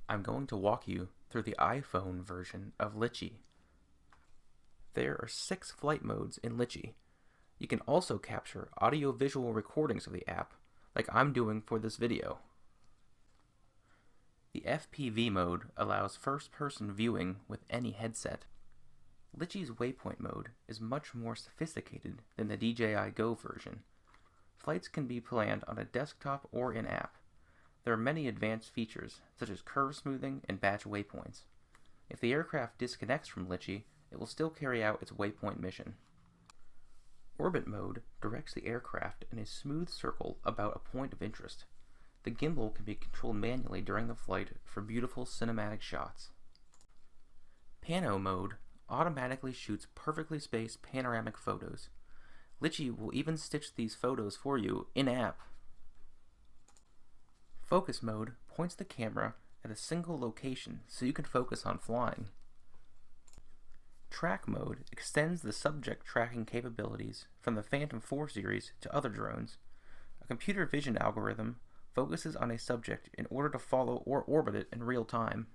I'm going to walk you through the iPhone version of Litchi. There are 6 flight modes in Litchi. You can also capture audio-visual recordings of the app, like I'm doing for this video. The FPV mode allows first-person viewing with any headset. Litchi's waypoint mode is much more sophisticated than the DJI Go version. Flights can be planned on a desktop or in-app. There are many advanced features, such as curve smoothing and batch waypoints. If the aircraft disconnects from Litchi, it will still carry out its waypoint mission. Orbit mode directs the aircraft in a smooth circle about a point of interest. The gimbal can be controlled manually during the flight for beautiful cinematic shots. Pano mode automatically shoots perfectly spaced panoramic photos. Litchi will even stitch these photos for you in-app. Focus mode points the camera at a single location so you can focus on flying. Track mode extends the subject tracking capabilities from the Phantom 4 series to other drones. A computer vision algorithm focuses on a subject in order to follow or orbit it in real time.